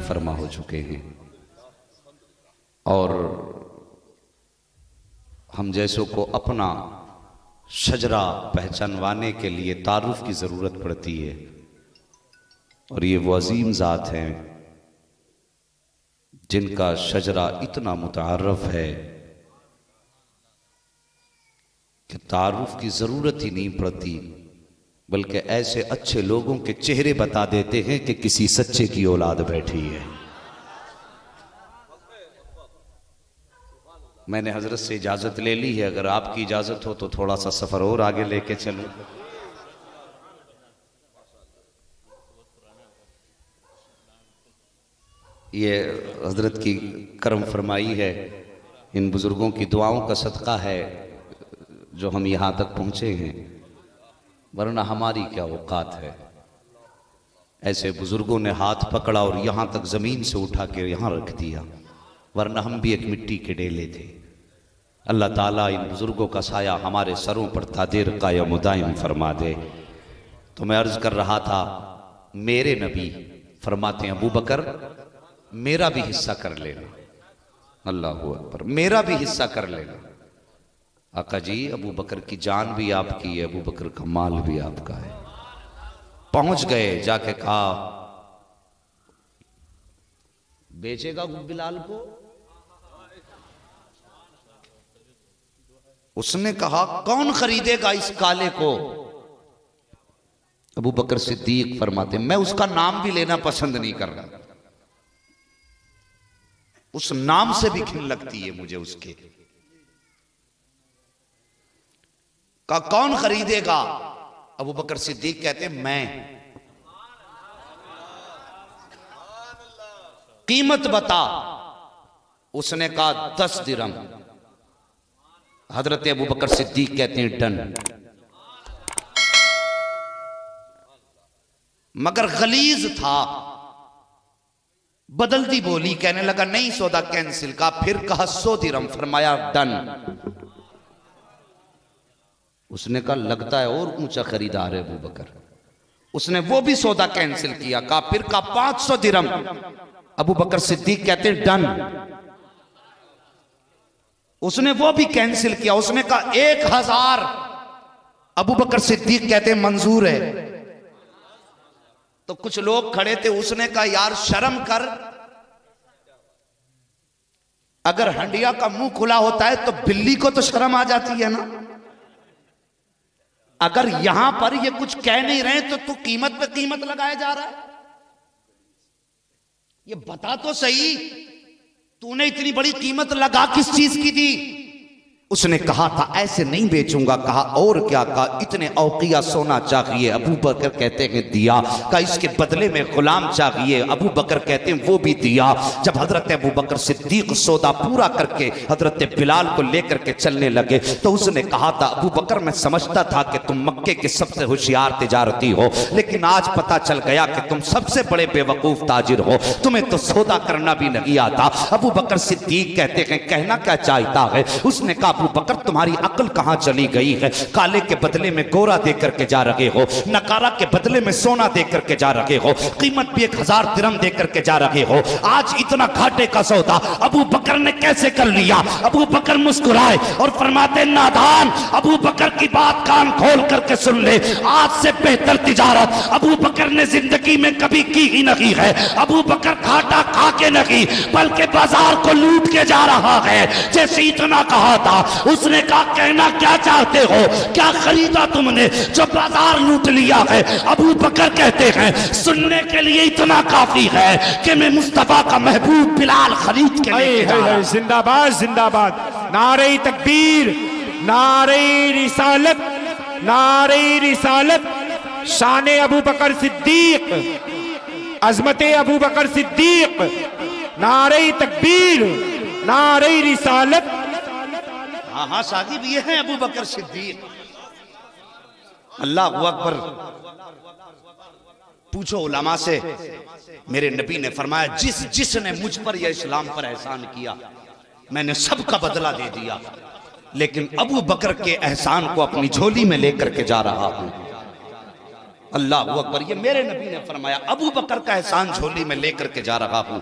फरमा हो चुके हैं और हम जैसों को अपना शजरा पहचानवाने के लिए तारुफ की ज़रूरत पड़ती है। और ये वो अजीम ज़ात हैं जिनका शजरा इतना मुतारफ है कि तारुफ की ज़रूरत ही नहीं पड़ती, बल्कि ऐसे अच्छे लोगों के चेहरे बता देते हैं कि किसी सच्चे की औलाद बैठी है। मैंने हजरत से इजाज़त ले ली है, अगर आपकी इजाज़त हो तो थोड़ा सा सफ़र और आगे लेके चलूं। ये हजरत की करम फरमाई है, इन बुज़ुर्गों की दुआओं का सदका है जो हम यहाँ तक पहुँचे हैं, वरना हमारी क्या औकात है। ऐसे बुज़ुर्गों ने हाथ पकड़ा और यहाँ तक ज़मीन से उठा के यहाँ रख दिया, वरना हम भी एक मिट्टी के डेले थे। अल्लाह ताला इन बुज़ुर्गों का साया हमारे सरों पर तादेर कायम दायम फरमा दे। तो मैं अर्ज़ कर रहा था, मेरे नबी फरमाते हैं अबू बकर मेरा भी हिस्सा कर लेना। अल्लाह अकबर, मेरा भी हिस्सा कर लेना। आका जी अबू बकर की जान भी आपकी है, अबू बकर का माल भी आपका है। पहुंच गए, जाके कहा बेचेगा बिलाल को? उसने कहा कौन खरीदेगा इस काले को? अबू बकर सिद्दीक फरमाते मैं उसका नाम भी लेना पसंद नहीं कर रहा, उस नाम से भी घिन लगती है मुझे उसके। का कौन खरीदेगा? अबू बकर सिद्दीक कहते मैं। कीमत बता। उसने कहा 10 दिरहम। हजरत अबू बकर सिद्दीक कहते हैं डन। मगर गलीज था, बदलती बोली, कहने लगा नहीं सौदा कैंसिल। का फिर कहा 100 दिरहम, फरमाया डन। उसने कहा लगता है और ऊंचा खरीदार है अबू बकर। उसने वो भी सौदा कैंसिल किया। कहा फिर कहा 500 दिरहम। अबू बकर सिद्दीक कहते हैं डन। उसने वो भी कैंसिल किया। उसने कहा 1000। अबू बकर सिद्दीक कहते हैं मंजूर है। तो कुछ लोग खड़े थे, उसने कहा यार शर्म कर, अगर हंडिया का मुंह खुला होता है तो बिल्ली को तो शर्म आ जाती है ना। अगर यहां पर ये कुछ कह नहीं रहे तो तू कीमत पे कीमत लगाया जा रहा है। ये बता तो सही, तूने इतनी बड़ी कीमत लगा किस चीज की थी? उसने कहा था ऐसे नहीं बेचूंगा। कहा और क्या? कहा इतने औकिया सोना चाहिए। अबू बकर कहते हैं दिया। कहा इसके बदले में गुलाम चाहिए। अबू बकर कहते हैं वो भी दिया। जब हजरत अबू बकर सिद्दीक सौदा पूरा करके हजरत बिलाल को लेकर के चलने लगे तो उसने कहा था अबू बकर मैं समझता था कि तुम मक्के के सबसे होशियार तिजारती हो, लेकिन आज पता चल गया कि तुम सबसे बड़े बेवकूफ ताजिर हो, तुम्हें तो सौदा करना भी नहीं आता। अबू बकर सिद्दीक कहते हैं कहना क्या चाहता है? उसने कहा अबू बकर तुम्हारी अक्ल कहां चली गई है? काले के बदले में गोरा दे करके जा रहे हो, नकारा के बदले में सोना दे करके जा रहे हो, कीमत भी 1000 दिरहम दे करके जा रहे हो। आज इतना घाटे का सौदा अबू बकर ने कैसे कर लिया? अबू बकर मुस्कुराए और फरमाते नादान, अबू बकर की बात कान खोल करके सुन ले। आज से बेहतर तिजारत अबू बकर ने जिंदगी में कभी की ही नहीं है। अबू बकर घाटा खा के नहीं बल्कि बाजार को लूट के जा रहा है। जैसे इतना कहा था उसने कहा कहना क्या चाहते हो? क्या खरीदा तुमने जो बाजार लूट लिया है? अबू बकर कहते हैं सुनने के लिए इतना काफी है कि मैं मुस्तफा का महबूब बिलाल खरीद के लेके जा रहा हूं। जिंदाबाद जिंदाबाद, नारे तकबीर, नारे रिसालत, नारे रिसालत, शान अबू बकर सिद्दीक, अजमत अबू बकर सिद्दीक, नारे तकबीर, नारे रिसालत। हाँ हाँ साहिब ये है अबू बकर सिद्दीक। अल्लाह अकबर। पूछो उलमा से, मेरे नबी ने फरमाया जिसने मुझ पर या इस्लाम पर एहसान किया मैंने सबका बदला दे दिया, लेकिन अबू बकर के एहसान को अपनी झोली में लेकर के जा रहा हूं। अल्लाह अकबर। ये मेरे नबी ने फरमाया। अबू बकर का एहसान झोली में लेकर के जा रहा हूँ।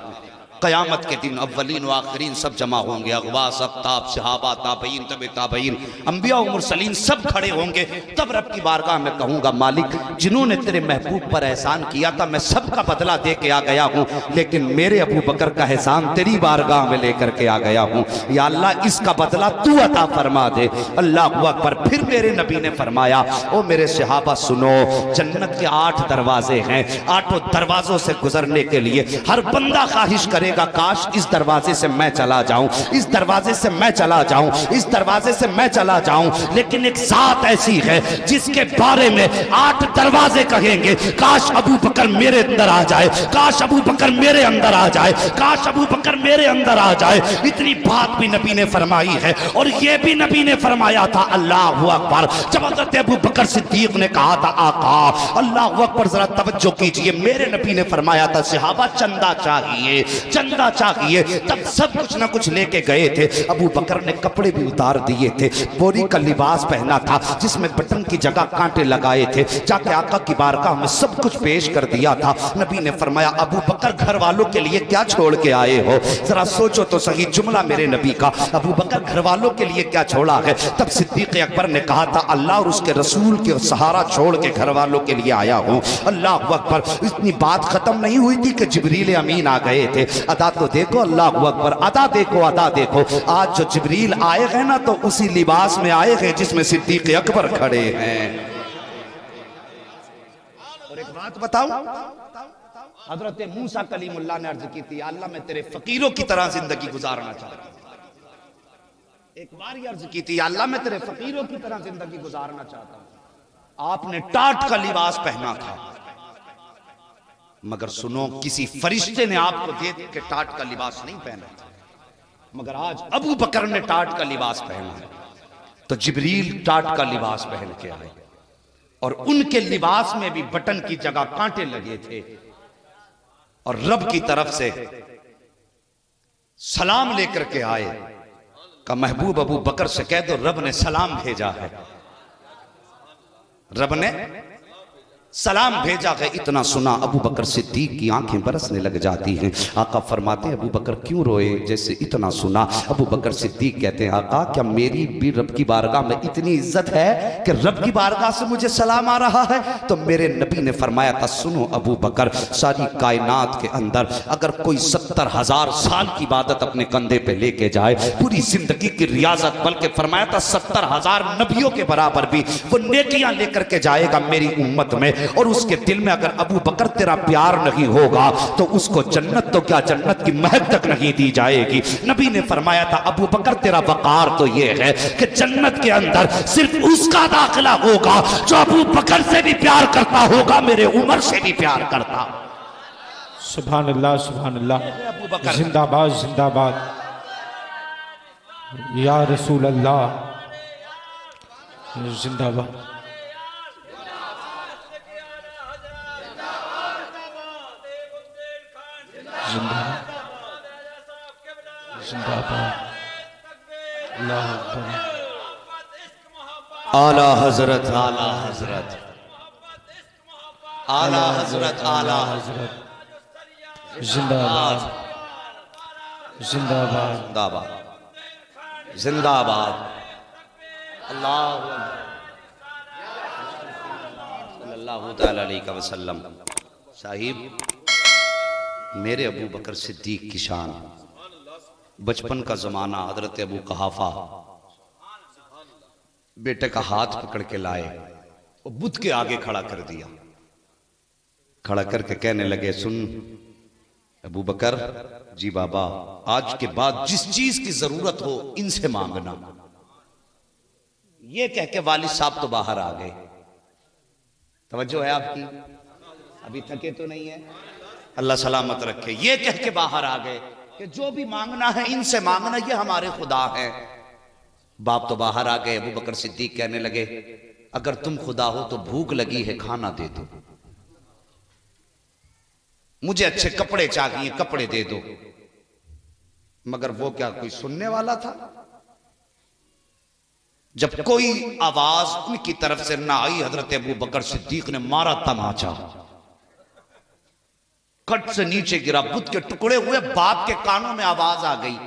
क़यामत के दिन अव्वलीन व आखिरीन सब जमा होंगे, अगवास, अफ्ताब, सहाबा, ताबईन, तबे ताबईन, अंबिया और मुरसलीन सब खड़े होंगे। तब रब की बारगाह में कहूँगा, मालिक जिन्होंने तेरे महबूब पर एहसान किया था मैं सबका बदला दे के आ गया हूँ, लेकिन मेरे अबू बकर का एहसान तेरी बारगाह में लेकर के आ गया हूँ। या अल्लाह इसका बदला तू अता फरमा दे। अल्लाह अकबर। फिर मेरे नबी ने फरमाया, ओ मेरे सहाबा सुनो, जन्नत के 8 दरवाजे हैं। 8 दरवाजों से गुजरने के लिए हर बंदा ख्वाहिश करेगा, काश इस दरवाजे से मैं चला जाऊं, इस दरवाजे से मैं चला जाऊं, इस दरवाजे से मैं चला जाऊं। लेकिन एक जात ऐसी है जिसके बारे में 8 दरवाजे कहेंगे, काश अबू बकर मेरे अंदर आ जाए, काश अबू बकर मेरे अंदर आ जाए, काश अबू बकर मेरे अंदर आ जाए। इतनी बात भी नबी ने फरमाई है। और यह भी नबी ने फरमाया था, अल्लाह अकबर, जब हज़रत अबू बकर सिद्दीक ने कहा था, आका अल्लाह अकबर, जरा तवज्जो कीजिए, मेरे नबी ने फरमाया था, सहाबा चंदा चाहिए, चंदा चाहिए। तब सब कुछ ना कुछ लेके गए थे। अबू बकर ने कपड़े भी उतार दिए थे, बोरी का लिबास पहना था जिसमें बटन की जगह कांटे लगाए थे। जाके आका की बारगाह में सब कुछ पेश कर दिया था। नबी ने फरमाया, अबू बकर घर वालों के लिए क्या छोड़ के आए हो? जरा सोचो तो सही, जुमला मेरे नबी का, अबू बकर घर वालों के लिए क्या छोड़ा है? तब सिद्दीक अकबर ने कहा था, अल्लाह और उसके रसूल के सहारा छोड़ के घर वालों के लिए आया हूँ। अल्लाह अकबर। इतनी बात खत्म नहीं हुई थी कि जिब्रील अमीन आ गए थे। अदा तो देखो, अल्लाह अकबर, अदा देखो, अदा देखो। आज जो जिब्रील आए हैं ना, तो उसी लिबास में आए हैं जिसमें सिद्दीक अकबर खड़े हैं। और एक बात बताऊं, हजरत मूसा कलीमुल्लाह ने अर्ज की थी, अल्लाह मैं तेरे फकीरों की तरह जिंदगी गुजारना चाहता हूं। एक बार ही अर्ज की थी, अल्लाह मैं तेरे फकीरों की तरह जिंदगी गुजारना चाहता हूं। आपने टाट का लिबास पहना था, मगर सुनो, किसी फरिश्ते ने आपको देख के टाट का लिबास नहीं पहना था। मगर आज अबू बकर ने टाट का लिबास पहना, तो जिब्रील टाट का लिबास पहन के आए। और उनके लिबास में भी बटन की जगह कांटे लगे थे। और रब की तरफ से सलाम लेकर के आए। का महबूब अबू बकर से कह दो, रब ने सलाम भेजा है, रब ने सलाम भेजा है। इतना सुना अबू बकर सिद्दीक की आंखें बरसने लग जाती हैं। आका फरमाते हैं, अबू बकर क्यों रोए? जैसे इतना सुना, अबू बकर सिद्दीक कहते हैं, आका क्या मेरी भी रब की बारगाह में इतनी इज्जत है कि रब की बारगाह से मुझे सलाम आ रहा है? तो मेरे नबी ने फरमाया था, सुनो अबू बकर, सारी कायनात के अंदर अगर कोई 70,000 साल की इबादत अपने कंधे पे लेके जाए, पूरी जिंदगी की रियाजत, बल्कि फरमाया था 70,000 नबियों के बराबर भी वो नेकियां लेकर के जाएगा मेरी उम्मत में। और उसके दिल में अगर अबू बकर तेरा प्यार नहीं होगा तो उसको जन्नत तो क्या, जन्नत की महक तक नहीं दी जाएगी। नबी ने फरमाया था, अबू बकर तेरा वकार तो यह है कि जन्नत के अंदर सिर्फ उसका दाखिला होगा जो अबू बकर से भी प्यार करता होगा, मेरे उमर से भी प्यार करता। सुभान अल्लाह, सुभान अल्लाह, जिंदाबाद, जिंदाबाद या रसूल अल्लाह, जिंदाबाद। आला हजरत, आला हजरत, आला हजरत, आला हजरत, जिंदाबाद, जिंदाबाद, जिंदाबाद, जिंदाबाद। अल्लाह सल्लल्लाहु तआला अलैहि वसल्लम। साहिब, मेरे अबू बकर सिद्दीक की शान, बचपन का जमाना, हजरत अबू कहाफा बेटे का हाथ पकड़ के लाए और बुत के आगे खड़ा कर दिया। खड़ा करके कहने लगे, सुन अबू बकर, जी बाबा, आज के बाद जिस चीज की जरूरत हो इनसे मांगना। ये कह के वालिद साहब तो बाहर आ गए। तवज्जो है आपकी? अभी थके तो नहीं है? अल्लाह सलामत रखे। ये कह के बाहर आ गए कि जो भी मांगना है इनसे मांगना, ये हमारे खुदा है। बाप तो बाहर आ गए। अबू बकर सिद्दीक कहने लगे, अगर तुम खुदा हो तो भूख लगी है, खाना दे दो, मुझे अच्छे कपड़े चाहिए, कपड़े दे दो। मगर वो क्या कोई सुनने वाला था? जब कोई आवाज उनकी तरफ से ना आई, हजरत अबू बकर सिद्दीक ने मारा तमाचा, कट से नीचे गिरा, बुत के टुकड़े हुए। बाप के कानों में आवाज आ गई,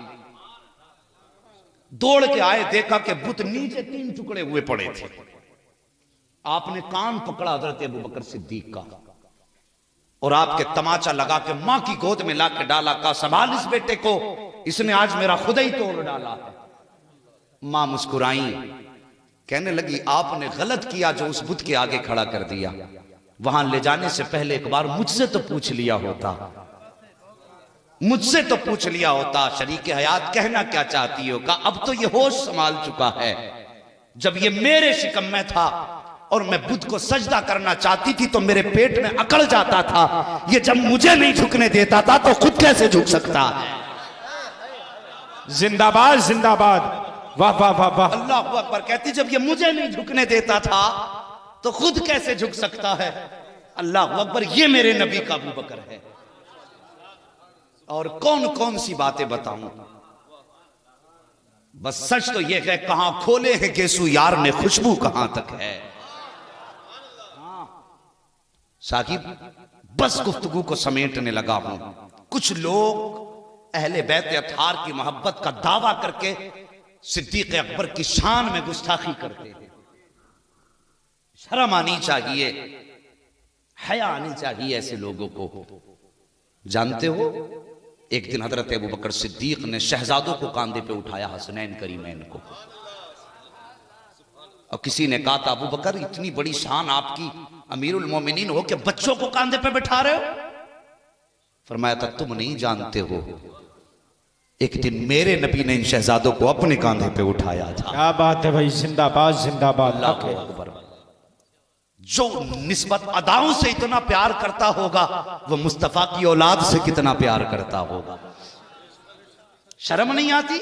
दौड़ के आए, देखा कि बुत नीचे 3 टुकड़े हुए पड़े थे। आपने कान पकड़ा हजरत अबू बकर सिद्दीक का और आपके तमाचा लगा के मां की गोद में ला के डाला, कहा संभाल इस बेटे को, इसने आज मेरा खुदा ही तोड़ डाला है। मां मुस्कुराई, कहने लगी आपने गलत किया जो उस बुत के आगे खड़ा कर दिया। वहां ले जाने से पहले एक बार मुझसे तो पूछ लिया होता, मुझसे तो पूछ लिया होता शरीके हयात कहना क्या चाहती हो। कहा अब तो ये होश संभाल चुका है, जब ये मेरे शिकम में था और मैं बुद्ध को सजदा करना चाहती थी तो मेरे पेट में अकड़ जाता था, ये जब मुझे नहीं झुकने देता था तो खुद कैसे झुक सकता है। जिंदाबाद जिंदाबाद, वाह वाह वाह वाह। अल्लाह अकबर। कहती जब ये मुझे नहीं झुकने देता था तो खुद कैसे झुक सकता है। अल्लाह अकबर। ये मेरे नबी का अबू बकर है। और कौन कौन सी बातें बताऊं, बस सच तो यह है कहां खोले हैं गेसू यार ने, खुशबू कहां तक है। साकिब बस गुफ्तगू को समेटने लगा हूं। कुछ लोग अहले बैत अतार की मोहब्बत का दावा करके सिद्दीक अकबर की शान में गुस्ताखी करते हैं। शर्म आनी चाहिए, हया आनी चाहिए ऐसे लोगों को। जानते हो एक दिन हजरत अबू बकर सिद्दीक ने शहजादों को कांधे पे उठाया, हसनैन करीमैन को, और किसी ने कहा था अबू बकर इतनी बड़ी शान आपकी, अमीरुल मोमिनीन हो के बच्चों को कांधे पे बिठा रहे हो। फरमाया था तुम नहीं जानते हो, एक दिन मेरे नबी ने इन शहजादों को अपने कांधे पे उठाया था। क्या बात है भाई, जिंदाबाद जिंदाबाद। अल्लाहु अकबर। जो निस्बत अदाओं से इतना प्यार करता होगा वो मुस्तफा की औलाद से कितना प्यार करता होगा। शर्म नहीं आती?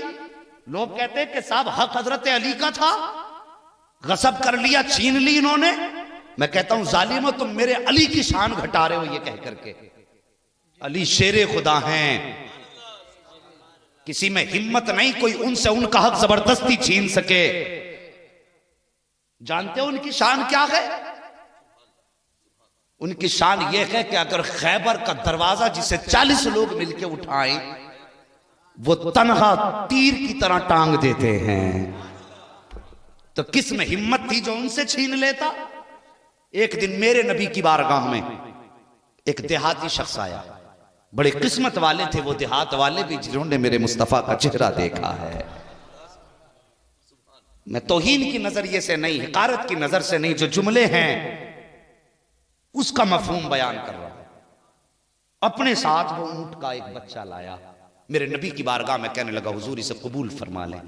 लोग कहते हैं कि साहब हक हजरत अली का था, गसब कर लिया, छीन ली इन्होंने। मैं कहता हूं जालिमो तुम मेरे अली की शान घटा रहे हो ये कह करके। अली शेरे खुदा हैं, किसी में हिम्मत नहीं कोई उनसे उनका हक जबरदस्ती छीन सके। जानते हो उनकी शान क्या है? उनकी शान यह है कि अगर खैबर का दरवाजा जिसे 40 लोग मिलकर उठाएं वो तनहा तीर की तरह टांग देते हैं, तो किस में हिम्मत थी जो उनसे छीन लेता। एक दिन मेरे नबी की बारगाह में एक देहाती शख्स आया, बड़े किस्मत वाले थे वो देहात वाले भी जिन्होंने मेरे मुस्तफा का चेहरा देखा है। मैं तौहीन की नजरिए से नहीं, हिकारत की नजर से नहीं, जो जुमले हैं उसका मफहूम बयान कर रहा हूं। अपने साथ वो ऊंट का एक बच्चा लाया, मेरे नबी की बारगाह में कहने लगा हुजूर इसे कबूल फरमा लें।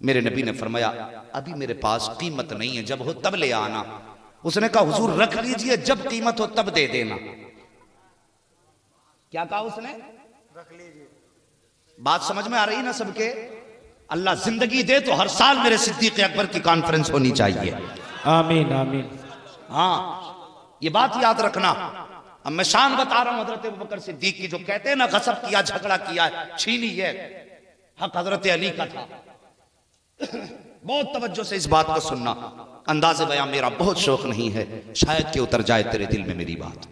मेरे नबी ने फरमाया अभी मेरे पास कीमत नहीं है, जब हो तब ले आना। उसने कहा हुजूर रख लीजिए, जब कीमत हो तब दे देना। क्या कहा उसने? रख लीजिए। बात समझ में आ रही ना सबके? अल्लाह जिंदगी दे तो हर साल मेरे सिद्दीक अकबर की कॉन्फ्रेंस होनी चाहिए। आमीन आमीन। हाँ ये बात याद रखना। अब मैं शान बता रहा हूं हजरत अबू बकर सिद्दीक की, जो कहते हैं ना गसब किया, झगड़ा किया, छीनी है, हक हजरत अली का था। बहुत तवज्जो से इस बात को सुनना। अंदाज़े बयां मेरा बहुत शौक नहीं है, शायद कि उतर जाए तेरे दिल में मेरी बात।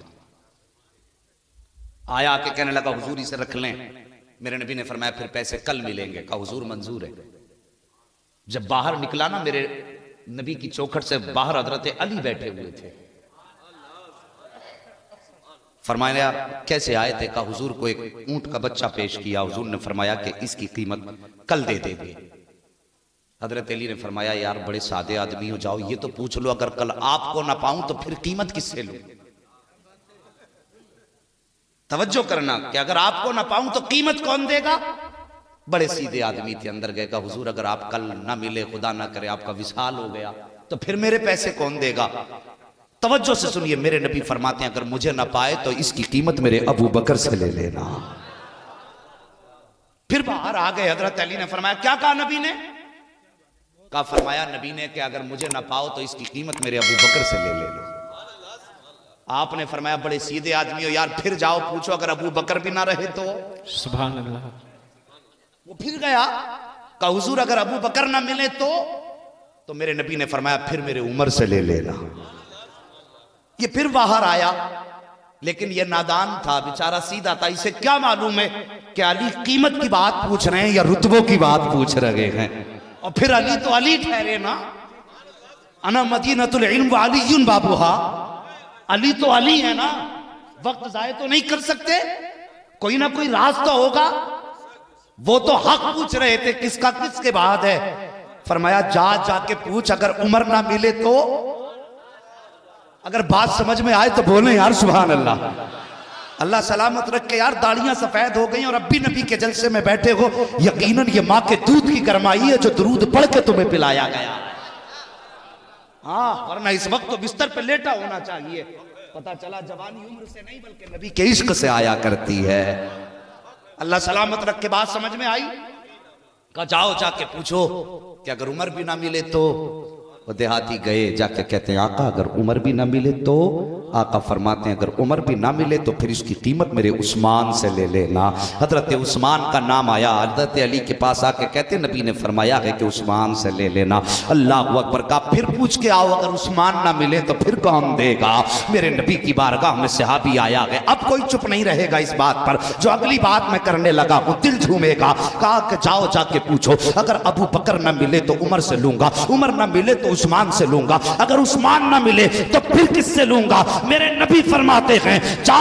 आया के कहने लगा हुजूर इसे रख लें। मेरे नबी ने फरमाया फिर पैसे कल मिलेंगे। कहा हुजूर मंजूर है। जब बाहर निकला ना, मेरे नबी की चौखट से बाहर हजरत अली बैठे हुए थे। फरमाया कैसे आए थे? कहा हुजूर को एक ऊंट का बच्चा पेश किया, हुजूर ने फरमाया कि इसकी कीमत कल दे देंगे। हजरत अली ने फरमाया यार बड़े सादे आदमी हो, जाओ ये तो पूछ लो, अगर कल आपको ना पाऊं तो फिर कीमत किससे लूं? तवज्जो करना कि अगर आपको ना पाऊं तो कीमत कौन देगा? बड़े सीधे आदमी थे। अंदर गए, कहा हुजूर अगर आप कल ना मिले, खुदा ना करे आपका विसाल हो गया, तो फिर मेरे पैसे कौन देगा? तवज्जो से सुनिए, मेरे नबी फरमाते हैं अगर मुझे ना पाए तो इसकी कीमत मेरे अबू बकर से ले लेना। फिर बाहर आ गए। हजरत अली ने फरमाया क्या कहा नबी ने? कहा फरमाया नबी ने कि अगर मुझे ना पाओ तो इसकी कीमत मेरे अबू बकर से ले लेना। आपने फरमाया बड़े सीधे आदमी हो यार, फिर जाओ पूछो अगर अबू बकर भी ना रहे तो। सुभान अल्लाह। वो फिर गया, कहा हुजूर अगर अबू बकर ना मिले तो। तो मेरे नबी ने फरमाया फिर मेरे उमर से ले लेना। ये फिर बाहर आया, लेकिन ये नादान था बेचारा, सीधा था। इसे क्या मालूम है कि अली कीमत की बात पूछ रहे हैं या रुतबों की बात पूछ रहे हैं। और फिर अली तो अली ठहरे ना, अना मदीनतुल इल्म व अलीयुन बाबूहा, अली तो अली है ना, वक्त जाये तो नहीं कर सकते, कोई ना कोई राज तो होगा। वो तो हक पूछ रहे थे किसका किसके बाद है। फरमाया जा जाके पूछ, अगर उमर ना मिले तो। अगर बात समझ में आए तो बोले यार सुभान अल्लाह। अल्लाह सलामत रख के यार, दाढ़ियां सफेद हो गई और अब भी नबी के जलसे में बैठे हो। यकीनन ये माँ के दूध की गरमाई है जो दुरूद पढ़ के तुम्हें पिलाया गया। हाँ, वरना इस वक्त तो बिस्तर पे लेटा होना चाहिए। पता चला जवानी उम्र से नहीं बल्कि नबी के इश्क से आया करती है। अल्लाह सलामत रख के बात समझ में आई। कहा जाओ जाके पूछो कि अगर उमर भी ना मिले तो। वो देहाती गए, जाके कहते हैं आका अगर उमर भी ना मिले तो। आका फरमाते हैं अगर उमर भी ना मिले तो फिर इसकी कीमत मेरे उस्मान से ले लेना। हजरत उस्मान का नाम आया, हजरत अली के पास आके कहते नबी ने फरमाया है कि उस्मान से ले लेना। अल्लाह अकबर का फिर पूछ के आओ, अगर उस्मान ना मिले तो फिर कौन देगा। मेरे नबी की बारगाह में सहाबी आया है। अब कोई चुप नहीं रहेगा इस बात पर, जो अगली बात मैं करने लगा हूं दिल झूमेगा। कहा कि जाओ जाके पूछो, अगर अबू बकर ना मिले तो उमर से लूंगा, उमर ना मिले तो उस्मान से लूंगा, अगर उस्मान ना मिले तो फिर किससे लूंगा। मेरे नबी फरमाते हैं जा,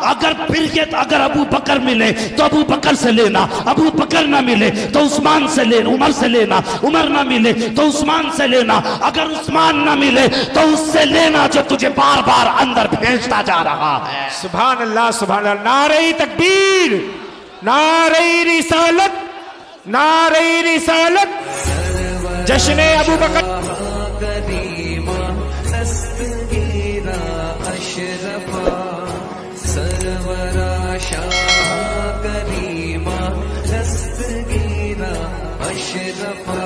अगर अबू बकर मिले तो अबू बकर से लेना, अबू बकर ना मिले तो उस्मान से लेना, उमर से लेना, उमर ना मिले तो उस्मान से लेना, अगर उस्मान ना मिले तो उससे लेना जो तुझे बार बार अंदर भेजता जा रहा है। सुभान अल्लाह सुभान अल्लाह। नारे तकबीर, नारे रिसालत, नारे रिसालत, जश्न अबू बकर। सरवरा शाह करीमा दस्तगीरा अशरफा।